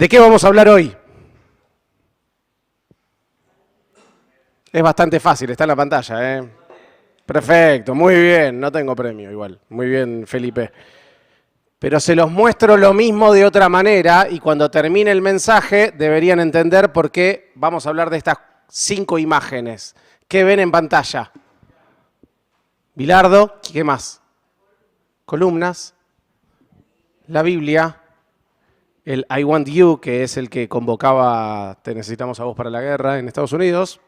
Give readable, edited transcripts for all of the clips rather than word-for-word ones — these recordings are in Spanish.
¿De qué vamos a hablar hoy? Es bastante fácil, está en la pantalla, ¿eh? Perfecto, muy bien, no tengo premio igual. Muy bien, Felipe. Pero se los muestro lo mismo de otra manera y cuando termine el mensaje deberían entender por qué vamos a hablar de estas 5 imágenes. ¿Qué ven en pantalla? Bilardo, ¿qué más? Columnas, la Biblia, el I Want You, que es el que convocaba Te necesitamos a vos para la guerra en Estados Unidos,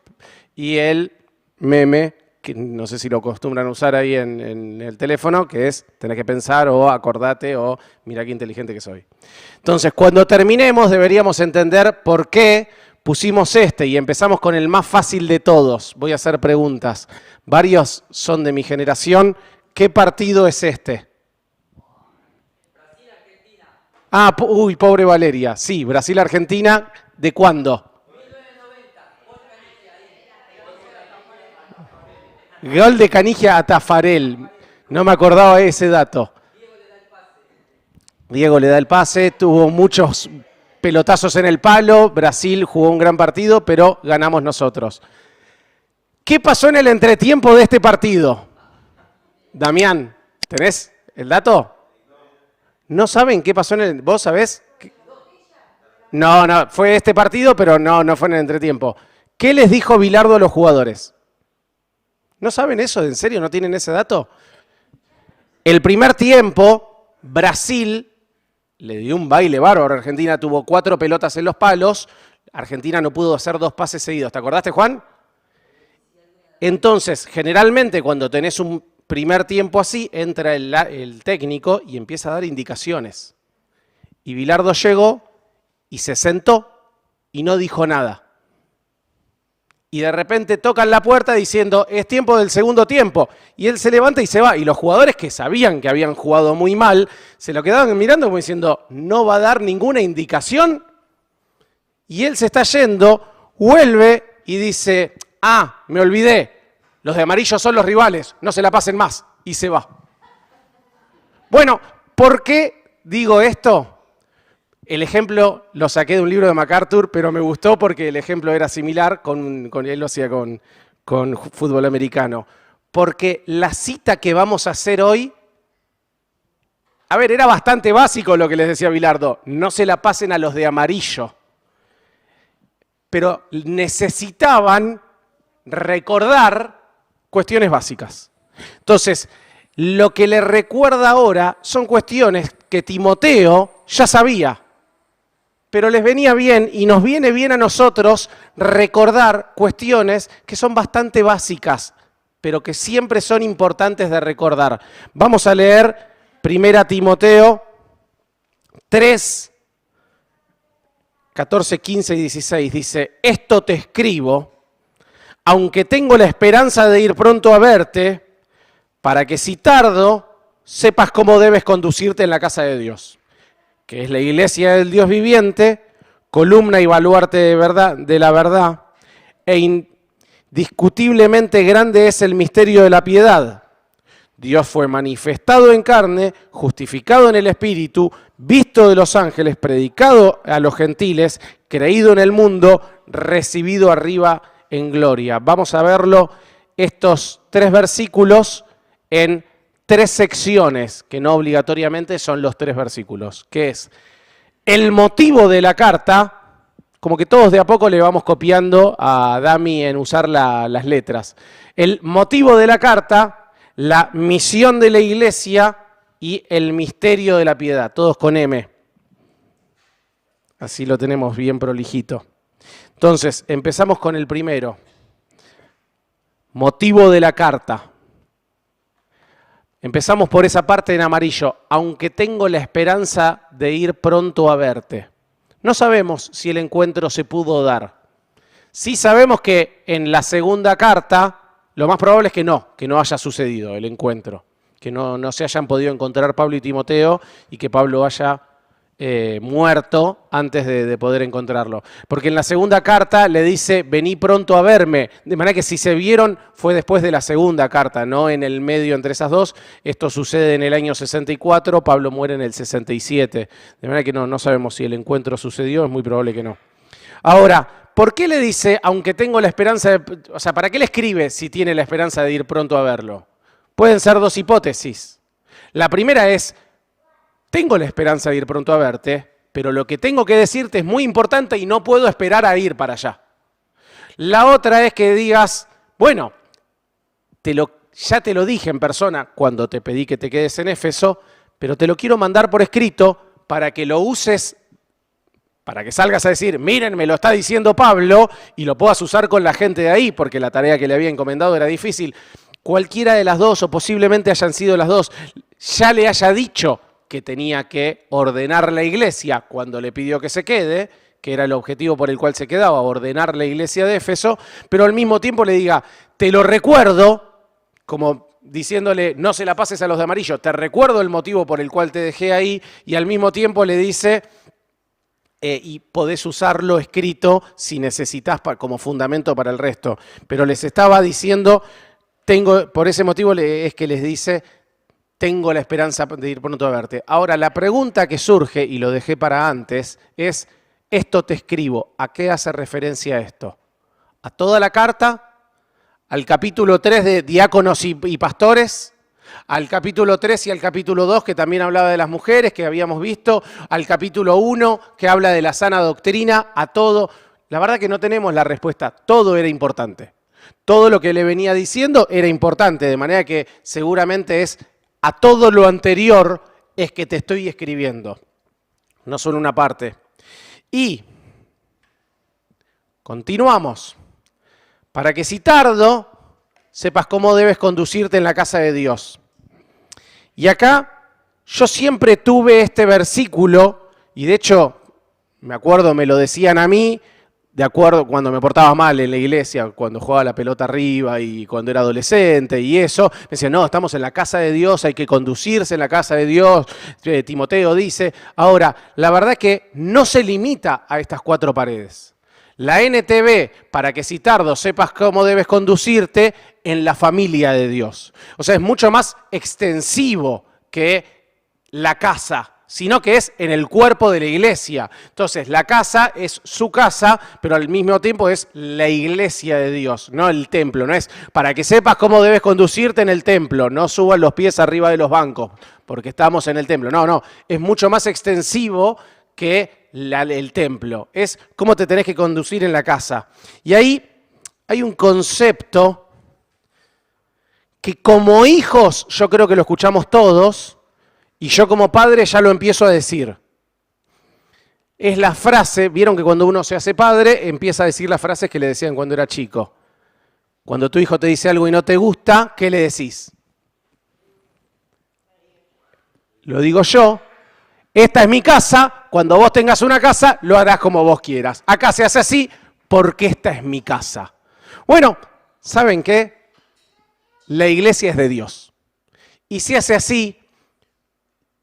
y el meme, que no sé si lo acostumbran a usar ahí en el teléfono, que es tenés que pensar o acordate o mira qué inteligente que soy. Entonces, cuando terminemos deberíamos entender por qué pusimos este y empezamos con el más fácil de todos. Voy a hacer preguntas. Varios son de mi generación. ¿Qué partido es este? Brasil-Argentina. Ah, uy, pobre Valeria. Sí, Brasil-Argentina. ¿De cuándo? 1990. Gol de Canigia a Tafarel. No me acordaba de ese dato. Diego le da el pase, tuvo muchos pelotazos en el palo. Brasil jugó un gran partido, pero ganamos nosotros. ¿Qué pasó en el entretiempo de este partido? Damián, ¿tenés el dato? ¿No saben qué pasó en el... ¿Vos sabés? No, fue este partido, pero no fue en el entretiempo. ¿Qué les dijo Bilardo a los jugadores? ¿No saben eso? ¿En serio no tienen ese dato? El primer tiempo, Brasil le dio un baile bárbaro. Argentina tuvo 4 pelotas en los palos. Argentina no pudo hacer 2 pases seguidos. ¿Te acordaste, Juan? Entonces, generalmente cuando tenés un primer tiempo así, entra el técnico y empieza a dar indicaciones. Y Bilardo llegó y se sentó y no dijo nada. Y de repente tocan la puerta diciendo, es tiempo del segundo tiempo. Y él se levanta y se va. Y los jugadores que sabían que habían jugado muy mal, se lo quedaban mirando como diciendo, no va a dar ninguna indicación. Y él se está yendo, vuelve y dice, me olvidé, los de amarillo son los rivales, no se la pasen más. Y se va. Bueno, ¿por qué digo esto? El ejemplo lo saqué de un libro de MacArthur, pero me gustó porque el ejemplo era similar, él lo hacía con fútbol americano. Porque la cita que vamos a hacer hoy, era bastante básico lo que les decía Bilardo, no se la pasen a los de amarillo. Pero necesitaban recordar cuestiones básicas. Entonces, lo que le recuerda ahora son cuestiones que Timoteo ya sabía. Pero les venía bien y nos viene bien a nosotros recordar cuestiones que son bastante básicas, pero que siempre son importantes de recordar. Vamos a leer 1 Timoteo 3, 14, 15 y 16. Dice, esto te escribo, aunque tengo la esperanza de ir pronto a verte, para que si tardo, sepas cómo debes conducirte en la casa de Dios, que es la iglesia del Dios viviente, columna y baluarte de la verdad, e indiscutiblemente grande es el misterio de la piedad. Dios fue manifestado en carne, justificado en el Espíritu, visto de los ángeles, predicado a los gentiles, creído en el mundo, recibido arriba en gloria. Vamos a verlo, estos 3 versículos, en 3 secciones, que no obligatoriamente son los 3 versículos, que es el motivo de la carta, como que todos de a poco le vamos copiando a Dami en usar las letras. El motivo de la carta, la misión de la iglesia y el misterio de la piedad, todos con M. Así lo tenemos bien prolijito. Entonces, empezamos con el primero. Motivo de la carta. Empezamos por esa parte en amarillo. Aunque tengo la esperanza de ir pronto a verte. No sabemos si el encuentro se pudo dar. Sí sabemos que en la segunda carta, lo más probable es que no haya sucedido el encuentro. Que no se hayan podido encontrar Pablo y Timoteo y que Pablo haya muerto antes de poder encontrarlo. Porque en la segunda carta le dice, vení pronto a verme. De manera que si se vieron fue después de la segunda carta, no en el medio entre esas dos. Esto sucede en el año 64, Pablo muere en el 67. De manera que no sabemos si el encuentro sucedió, es muy probable que no. Ahora, ¿por qué le dice, aunque tengo la esperanza de... O sea, ¿para qué le escribe si tiene la esperanza de ir pronto a verlo? Pueden ser dos hipótesis. La primera es, tengo la esperanza de ir pronto a verte, pero lo que tengo que decirte es muy importante y no puedo esperar a ir para allá. La otra es que digas, bueno, ya te lo dije en persona cuando te pedí que te quedes en Éfeso, pero te lo quiero mandar por escrito para que lo uses, para que salgas a decir, miren, me lo está diciendo Pablo, y lo puedas usar con la gente de ahí, porque la tarea que le había encomendado era difícil. Cualquiera de las dos, o posiblemente hayan sido las dos, ya le haya dicho que tenía que ordenar la iglesia cuando le pidió que se quede, que era el objetivo por el cual se quedaba, ordenar la iglesia de Éfeso, pero al mismo tiempo le diga, te lo recuerdo, como diciéndole, no se la pases a los de amarillo, te recuerdo el motivo por el cual te dejé ahí, y al mismo tiempo le dice, y podés usarlo escrito si necesitas como fundamento para el resto. Pero les estaba diciendo, por ese motivo es que les dice, tengo la esperanza de ir pronto a verte. Ahora, la pregunta que surge, y lo dejé para antes, es, esto te escribo, ¿a qué hace referencia esto? ¿A toda la carta? ¿Al capítulo 3 de diáconos y pastores? ¿Al capítulo 3 y al capítulo 2, que también hablaba de las mujeres, que habíamos visto? ¿Al capítulo 1, que habla de la sana doctrina? ¿A todo? La verdad que no tenemos la respuesta. Todo era importante. Todo lo que le venía diciendo era importante, de manera que seguramente es a todo lo anterior es que te estoy escribiendo, no solo una parte. Y continuamos. Para que si tardo, sepas cómo debes conducirte en la casa de Dios. Y acá yo siempre tuve este versículo, y de hecho, me acuerdo, me lo decían a mí, de acuerdo cuando me portaba mal en la iglesia, cuando jugaba la pelota arriba y cuando era adolescente y eso, me decían, no, estamos en la casa de Dios, hay que conducirse en la casa de Dios, Timoteo dice. Ahora, la verdad es que no se limita a estas 4 paredes. La NTV, para que si tardo sepas cómo debes conducirte en la familia de Dios. O sea, es mucho más extensivo que la casa, sino que es en el cuerpo de la iglesia. Entonces, la casa es su casa, pero al mismo tiempo es la iglesia de Dios, no el templo. No es para que sepas cómo debes conducirte en el templo, no subas los pies arriba de los bancos, porque estamos en el templo. No, es mucho más extensivo que el templo. Es cómo te tenés que conducir en la casa. Y ahí hay un concepto que como hijos, yo creo que lo escuchamos todos, y yo como padre ya lo empiezo a decir. Es la frase, vieron que cuando uno se hace padre, empieza a decir las frases que le decían cuando era chico. Cuando tu hijo te dice algo y no te gusta, ¿qué le decís? Lo digo yo. Esta es mi casa, cuando vos tengas una casa, lo harás como vos quieras. Acá se hace así porque esta es mi casa. Bueno, ¿saben qué? La iglesia es de Dios. Y se hace así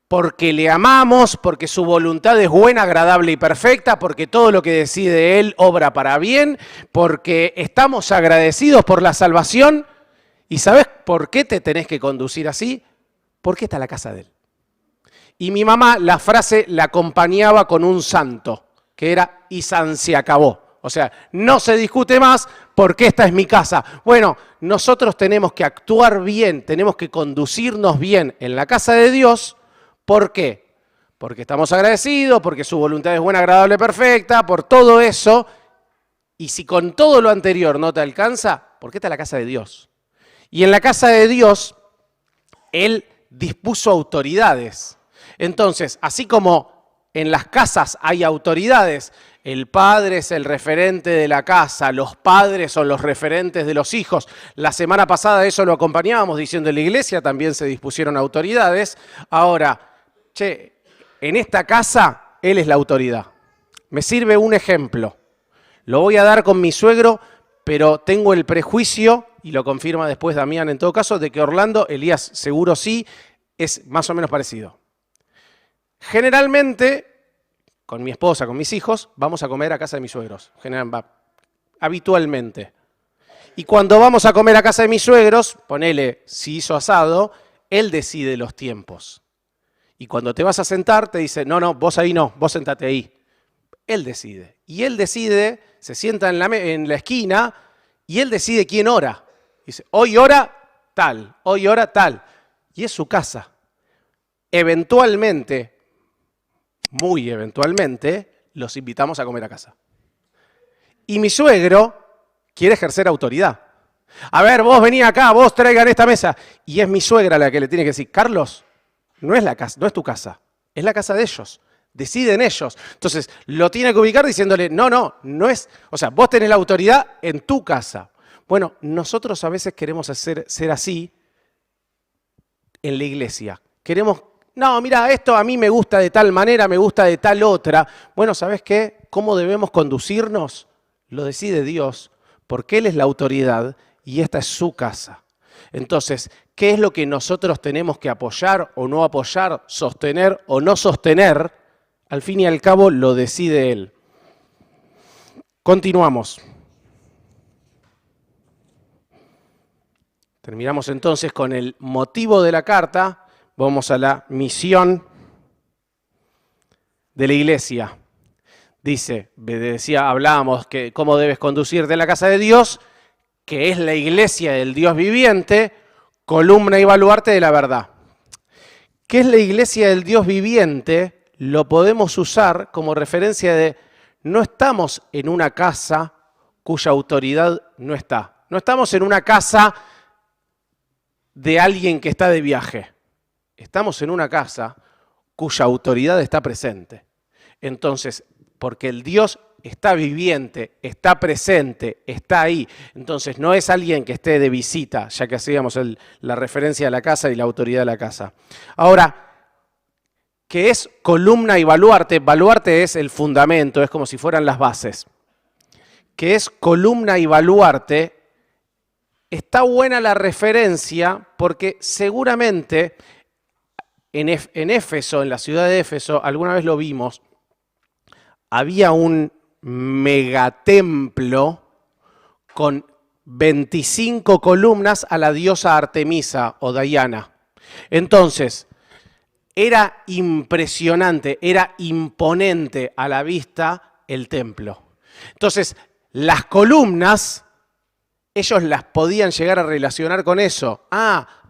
porque le amamos, porque su voluntad es buena, agradable y perfecta, porque todo lo que decide Él obra para bien, porque estamos agradecidos por la salvación. ¿Y sabés por qué te tenés que conducir así? Porque está la casa de Él. Y mi mamá la frase la acompañaba con un santo, que era, y san se acabó. O sea, no se discute más porque esta es mi casa. Bueno, nosotros tenemos que actuar bien, tenemos que conducirnos bien en la casa de Dios. ¿Por qué? Porque estamos agradecidos, porque su voluntad es buena, agradable, perfecta, por todo eso. Y si con todo lo anterior no te alcanza, ¿por qué está la casa de Dios? Y en la casa de Dios, Él dispuso autoridades. Entonces, así como en las casas hay autoridades, el padre es el referente de la casa, los padres son los referentes de los hijos. La semana pasada eso lo acompañábamos diciendo en la iglesia también se dispusieron autoridades. Ahora, en esta casa Él es la autoridad. Me sirve un ejemplo. Lo voy a dar con mi suegro, pero tengo el prejuicio, y lo confirma después Damián en todo caso, de que Orlando, Elías seguro sí, es más o menos parecido. Generalmente con mi esposa, con mis hijos, vamos a comer a casa de mis suegros. Habitualmente. Y cuando vamos a comer a casa de mis suegros, ponele, si hizo asado, él decide los tiempos. Y cuando te vas a sentar, te dice, no, vos ahí no, vos sentate ahí. Él decide. Y él decide, se sienta en la esquina, y él decide quién ora. Dice, hoy ora tal, hoy ora tal. Y es su casa. Eventualmente, muy eventualmente, los invitamos a comer a casa. Y mi suegro quiere ejercer autoridad. A ver, vos vení acá, vos traigan esta mesa. Y es mi suegra la que le tiene que decir, Carlos, no es la casa, no es tu casa, es la casa de ellos. Deciden ellos. Entonces, lo tiene que ubicar diciéndole, no es, o sea, vos tenés la autoridad en tu casa. Bueno, nosotros a veces queremos ser así en la iglesia. Queremos, no, mira, esto a mí me gusta de tal manera, me gusta de tal otra. Bueno, ¿sabés qué? ¿Cómo debemos conducirnos? Lo decide Dios, porque Él es la autoridad y esta es su casa. Entonces, ¿qué es lo que nosotros tenemos que apoyar o no apoyar, sostener o no sostener? Al fin y al cabo lo decide Él. Continuamos. Terminamos entonces con el motivo de la carta. Vamos a la misión de la iglesia. Dice, hablábamos que cómo debes conducirte en la casa de Dios, que es la iglesia del Dios viviente, columna y baluarte de la verdad. ¿Qué es la iglesia del Dios viviente? Lo podemos usar como referencia de no estamos en una casa cuya autoridad no está. No estamos en una casa de alguien que está de viaje. Estamos en una casa cuya autoridad está presente. Entonces, porque el Dios está viviente, está presente, está ahí. Entonces, no es alguien que esté de visita, ya que hacíamos la referencia a la casa y la autoridad de la casa. Ahora, ¿qué es columna y baluarte? Baluarte es el fundamento, es como si fueran las bases. ¿Qué es columna y baluarte? Está buena la referencia porque seguramente en Éfeso, en la ciudad de Éfeso, alguna vez lo vimos, había un megatemplo con 25 columnas a la diosa Artemisa o Diana. Entonces, era impresionante, era imponente a la vista el templo. Entonces, las columnas, ellos las podían llegar a relacionar con eso.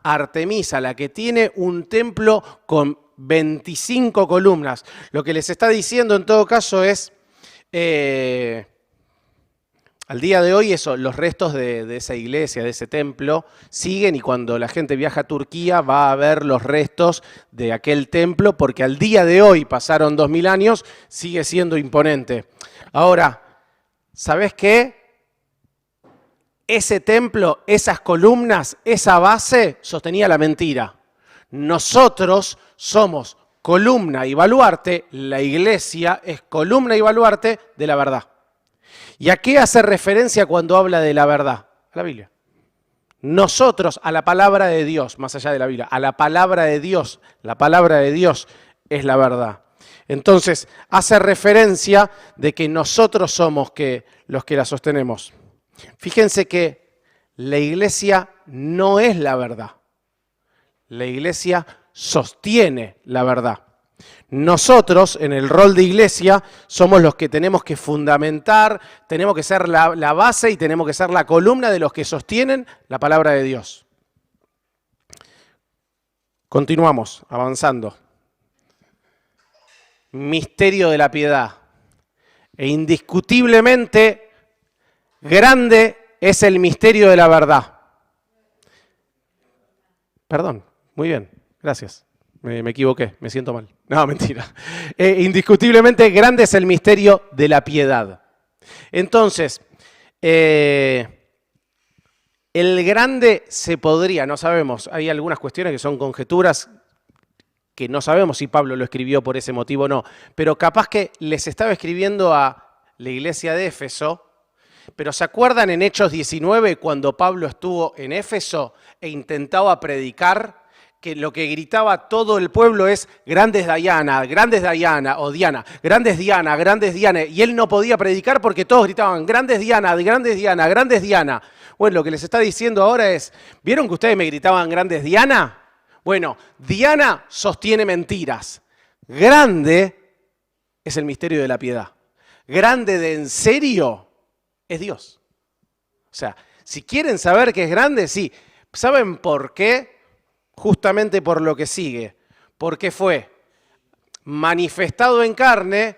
Artemisa, la que tiene un templo con 25 columnas. Lo que les está diciendo en todo caso es, al día de hoy los restos de esa iglesia, de ese templo, siguen y cuando la gente viaja a Turquía va a ver los restos de aquel templo porque al día de hoy, pasaron 2000 años, sigue siendo imponente. Ahora, ¿sabés qué? Ese templo, esas columnas, esa base sostenía la mentira. Nosotros somos columna y baluarte, la iglesia es columna y baluarte de la verdad. ¿Y a qué hace referencia cuando habla de la verdad? A la Biblia. Nosotros, a la palabra de Dios, más allá de la Biblia, a la palabra de Dios, la palabra de Dios es la verdad. Entonces, hace referencia de que nosotros somos los que la sostenemos. Fíjense que la iglesia no es la verdad. La iglesia sostiene la verdad. Nosotros, en el rol de iglesia, somos los que tenemos que fundamentar, tenemos que ser la base y tenemos que ser la columna de los que sostienen la palabra de Dios. Continuamos, avanzando. Misterio de la piedad. E indiscutiblemente grande es el misterio de la verdad. Perdón, muy bien, gracias. Me equivoqué, me siento mal. No, mentira. Indiscutiblemente grande es el misterio de la piedad. Entonces, el grande se podría, no sabemos, hay algunas cuestiones que son conjeturas que no sabemos si Pablo lo escribió por ese motivo o no, pero capaz que les estaba escribiendo a la iglesia de Éfeso. Pero ¿se acuerdan en Hechos 19 cuando Pablo estuvo en Éfeso e intentaba predicar que lo que gritaba todo el pueblo es grandes Diana, o Diana, grandes Diana, grandes Diana. Y él no podía predicar porque todos gritaban grandes Diana, grandes Diana, grandes Diana. Bueno, lo que les está diciendo ahora es, ¿vieron que ustedes me gritaban grandes Diana? Bueno, Diana sostiene mentiras. Grande es el misterio de la piedad. Grande de en serio es Dios. O sea, si quieren saber que es grande, sí. ¿Saben por qué? Justamente por lo que sigue. Porque fue manifestado en carne,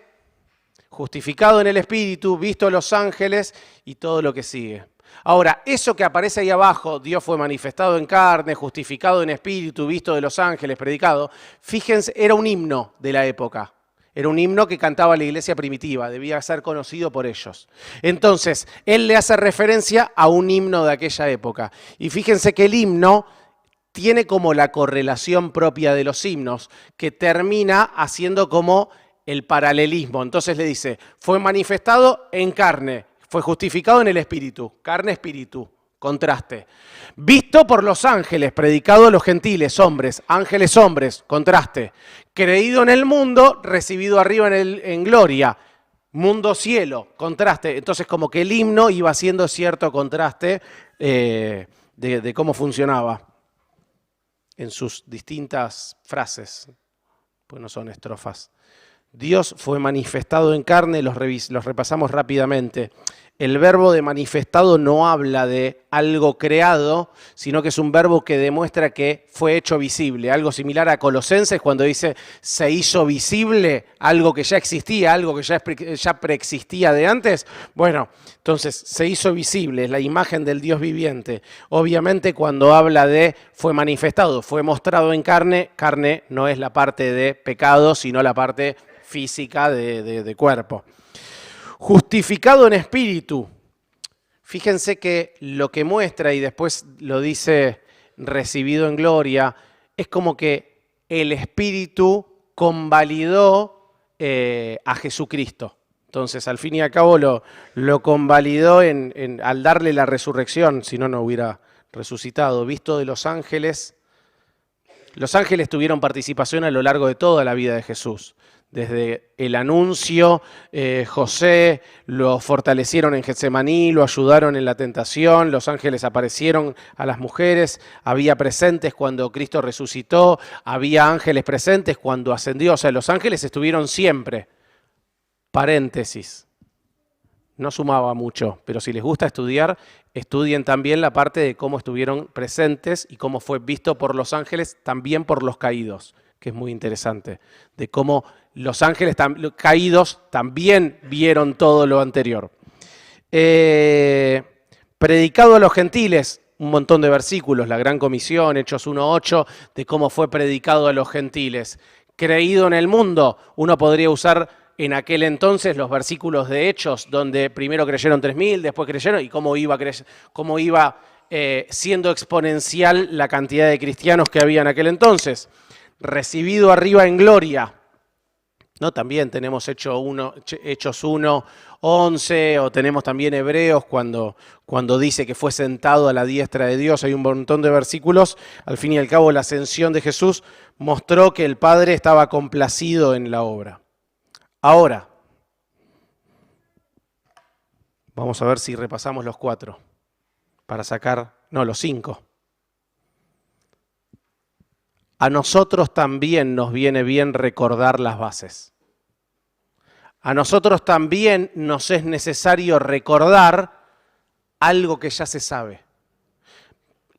justificado en el Espíritu, visto a los ángeles y todo lo que sigue. Ahora, eso que aparece ahí abajo, Dios fue manifestado en carne, justificado en espíritu, visto de los ángeles, predicado, fíjense, era un himno de la época. Era un himno que cantaba la iglesia primitiva, debía ser conocido por ellos. Entonces, él le hace referencia a un himno de aquella época. Y fíjense que el himno tiene como la correlación propia de los himnos, que termina haciendo como el paralelismo. Entonces le dice, fue manifestado en carne, fue justificado en el espíritu, carne-espíritu, contraste. Visto por los ángeles, predicado a los gentiles, hombres, ángeles, hombres, contraste. Creído en el mundo, recibido arriba en gloria, mundo, cielo, contraste. Entonces como que el himno iba haciendo cierto contraste de cómo funcionaba en sus distintas frases, pues no son estrofas. Dios fue manifestado en carne, los repasamos rápidamente. El verbo de manifestado no habla de algo creado, sino que es un verbo que demuestra que fue hecho visible. Algo similar a Colosenses cuando dice se hizo visible, algo que ya existía, algo que ya preexistía de antes. Bueno, entonces se hizo visible, es la imagen del Dios viviente. Obviamente cuando habla de fue manifestado, fue mostrado en carne, carne no es la parte de pecado, sino la parte física de cuerpo. Justificado en espíritu. Fíjense que lo que muestra, y después lo dice recibido en gloria, es como que el espíritu convalidó a Jesucristo. Entonces, al fin y al cabo, lo convalidó al darle la resurrección, si no, no hubiera resucitado. Visto de los ángeles tuvieron participación a lo largo de toda la vida de Jesús. Desde el anuncio, José lo fortalecieron en Getsemaní, lo ayudaron en la tentación, los ángeles aparecieron a las mujeres, había presentes cuando Cristo resucitó, había ángeles presentes cuando ascendió, o sea, los ángeles estuvieron siempre. Paréntesis, no sumaba mucho, pero si les gusta estudiar, estudien también la parte de cómo estuvieron presentes y cómo fue visto por los ángeles, también por los caídos, que es muy interesante, de cómo los ángeles caídos también vieron todo lo anterior. Predicado a los gentiles, un montón de versículos, la Gran Comisión, Hechos 1:8, de cómo fue predicado a los gentiles. Creído en el mundo, uno podría usar en aquel entonces los versículos de Hechos, donde primero creyeron 3.000, después creyeron, y cómo iba siendo exponencial la cantidad de cristianos que había en aquel entonces. Recibido arriba en gloria. ¿No? También tenemos Hechos 1:11, o tenemos también Hebreos cuando dice que fue sentado a la diestra de Dios. Hay un montón de versículos. Al fin y al cabo, la ascensión de Jesús mostró que el Padre estaba complacido en la obra. Ahora, vamos a ver si repasamos los 4 para sacar, no, los 5. A nosotros también nos viene bien recordar las bases. A nosotros también nos es necesario recordar algo que ya se sabe.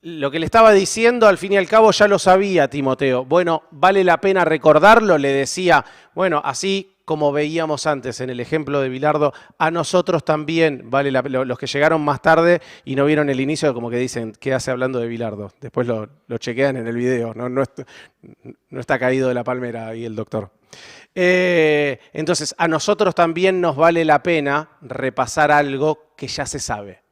Lo que le estaba diciendo, al fin y al cabo, ya lo sabía Timoteo. Bueno, vale la pena recordarlo, le decía, bueno, así como veíamos antes en el ejemplo de Bilardo, a nosotros también, los que llegaron más tarde y no vieron el inicio, como que dicen, ¿qué hace hablando de Bilardo? Después lo chequean en el video, no está caído de la palmera ahí el doctor. Entonces, a nosotros también nos vale la pena repasar algo que ya se sabe.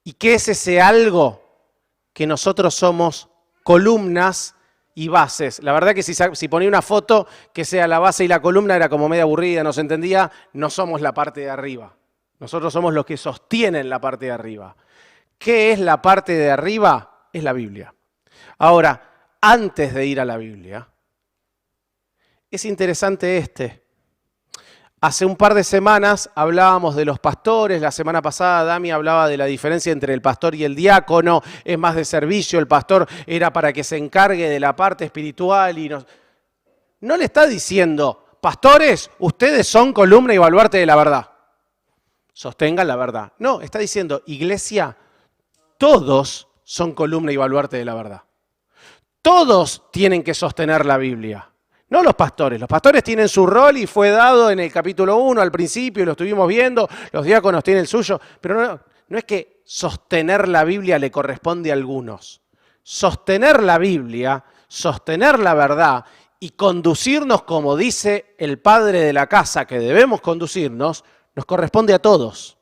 ¿Y qué es ese algo? Que nosotros somos columnas y bases. La verdad que si ponía una foto que sea la base y la columna era como media aburrida, no se entendía, no somos la parte de arriba. Nosotros somos los que sostienen la parte de arriba. ¿Qué es la parte de arriba? Es la Biblia. Ahora, antes de ir a la Biblia. Es interesante. Hace un par de semanas hablábamos de los pastores, la semana pasada Dami hablaba de la diferencia entre el pastor y el diácono, es más de servicio, el pastor era para que se encargue de la parte espiritual y no le está diciendo, pastores, ustedes son columna y baluarte de la verdad, sostengan la verdad. No, está diciendo, iglesia, todos son columna y baluarte de la verdad. Todos tienen que sostener la Biblia. No los pastores tienen su rol y fue dado en el capítulo 1 al principio, lo estuvimos viendo, los diáconos tienen el suyo, pero no es que sostener la Biblia le corresponde a algunos. Sostener la Biblia, sostener la verdad y conducirnos como dice el padre de la casa que debemos conducirnos, nos corresponde a todos.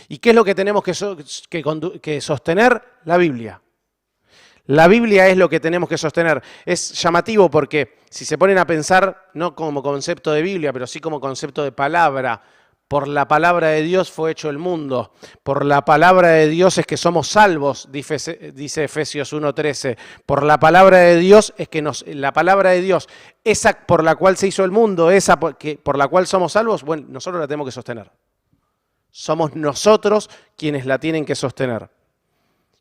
¿Y qué es lo que tenemos que sostener? La Biblia. La Biblia es lo que tenemos que sostener. Es llamativo porque si se ponen a pensar, no como concepto de Biblia, pero sí como concepto de palabra, por la palabra de Dios fue hecho el mundo. Por la palabra de Dios es que somos salvos, dice Efesios 1:13. Por la palabra de Dios es que la palabra de Dios, esa por la cual se hizo el mundo, esa por la cual somos salvos, bueno, nosotros la tenemos que sostener. Somos nosotros quienes la tienen que sostener.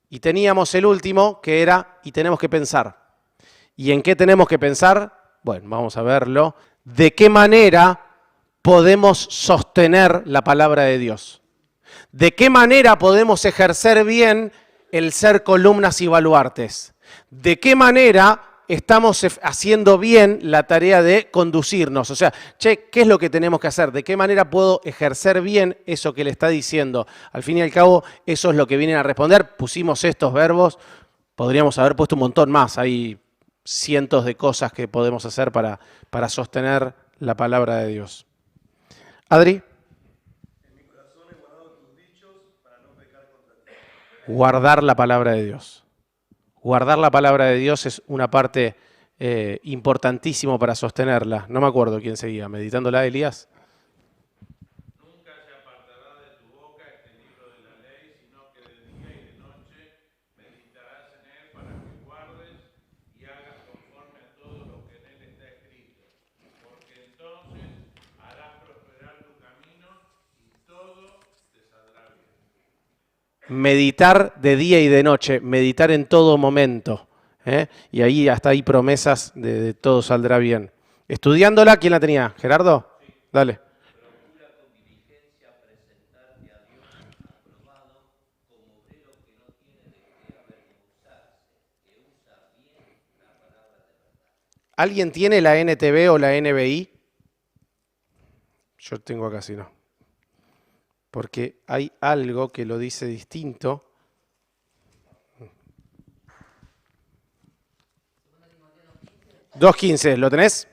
Y teníamos el último, que era, y tenemos que pensar. ¿Y en qué tenemos que pensar? Bueno, vamos a verlo. ¿De qué manera podemos sostener la palabra de Dios? ¿De qué manera podemos ejercer bien el ser columnas y baluartes? ¿De qué manera estamos haciendo bien la tarea de conducirnos? O sea, ¿qué es lo que tenemos que hacer? ¿De qué manera puedo ejercer bien eso que le está diciendo? Al fin y al cabo, eso es lo que vienen a responder. Pusimos estos verbos, podríamos haber puesto un montón más. Hay cientos de cosas que podemos hacer para sostener la palabra de Dios. Adri. En mi corazón he guardado tus dichos para no pecar contra ti. Guardar la palabra de Dios. Guardar la palabra de Dios es una parte importantísima para sostenerla. No me acuerdo quién seguía, meditándola, Elías. Nunca se apartará de tu boca este libro de la ley, sino que de día y de noche meditarás en él para que guardes y hagas conforme a todo lo que en él está escrito. Porque entonces harás prosperar tu camino y todo te saldrá bien. Meditar de día y de noche, meditar en todo momento. Y ahí hasta hay promesas de todo saldrá bien. Estudiándola, ¿quién la tenía? ¿Gerardo? Sí. Dale. Procura con diligencia presentarte a Dios aprobado como obrero que no tiene de qué avergonzarse, que usa bien la palabra de verdad. ¿Alguien tiene la NTV o la NBI? Yo tengo acá, si no. Porque hay algo que lo dice distinto. 2:15, ¿lo tenés?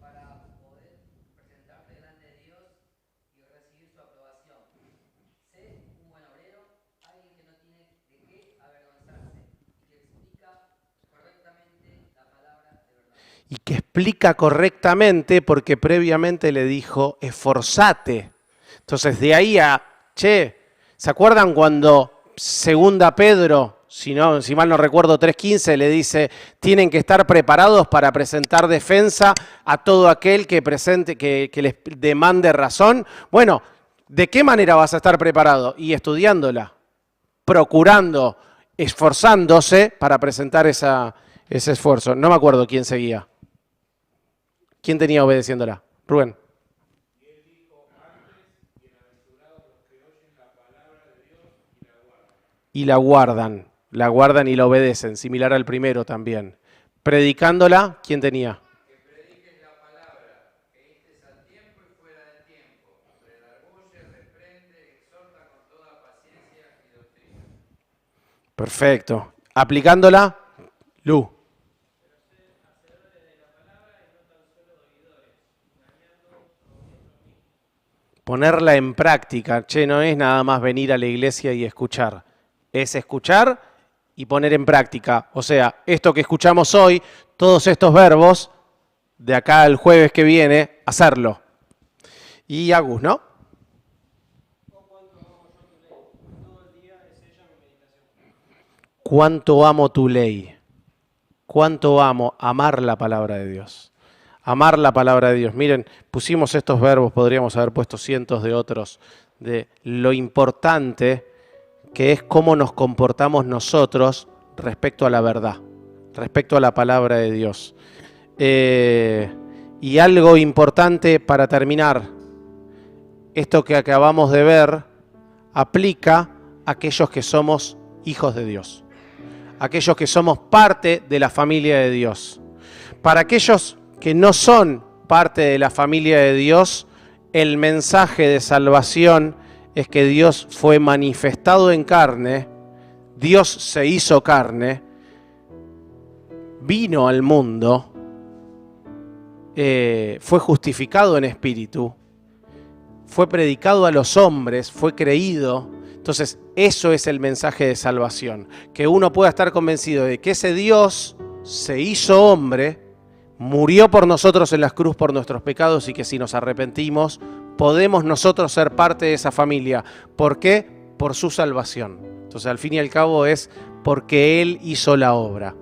Para poder presentarte delante de Dios y recibir su aprobación. Sé un buen obrero, alguien que no tiene de qué avergonzarse y que explica correctamente la palabra de verdad. Y que explica correctamente porque previamente le dijo, esforzate. Entonces de ahí ¿se acuerdan cuando 2 Pedro, si mal no recuerdo, 3:15 le dice, tienen que estar preparados para presentar defensa a todo aquel que les demande razón? Bueno, ¿de qué manera vas a estar preparado? Y estudiándola, procurando, esforzándose para presentar ese esfuerzo. No me acuerdo quién seguía. ¿Quién tenía obedeciéndola? Rubén. Y él dijo antes, bienaventurados los que oyen la palabra de Dios y la guardan. Y la guardan y la obedecen, similar al primero también. Predicándola, ¿quién tenía? Que prediques la palabra, que estés a tiempo y fuera de tiempo, redarguye, reprende, exhorta con toda paciencia y doctrina. Perfecto. Aplicándola, Lu. Ponerla en práctica. No es nada más venir a la iglesia y escuchar. Es escuchar y poner en práctica. O sea, esto que escuchamos hoy, todos estos verbos, de acá al jueves que viene, hacerlo. Y Agus, ¿no? cuánto amo tu ley, cuánto amo amar la palabra de Dios. Amar la palabra de Dios. Miren, pusimos estos verbos, podríamos haber puesto cientos de otros, de lo importante que es cómo nos comportamos nosotros respecto a la verdad, respecto a la palabra de Dios. Y algo importante para terminar, esto que acabamos de ver aplica a aquellos que somos hijos de Dios, aquellos que somos parte de la familia de Dios. Para aquellos que no son parte de la familia de Dios, el mensaje de salvación es que Dios fue manifestado en carne, Dios se hizo carne, vino al mundo, fue justificado en espíritu, fue predicado a los hombres, fue creído. Entonces, eso es el mensaje de salvación, que uno pueda estar convencido de que ese Dios se hizo hombre, murió por nosotros en la cruz por nuestros pecados y que si nos arrepentimos, podemos nosotros ser parte de esa familia. ¿Por qué? Por su salvación. Entonces, al fin y al cabo es porque Él hizo la obra.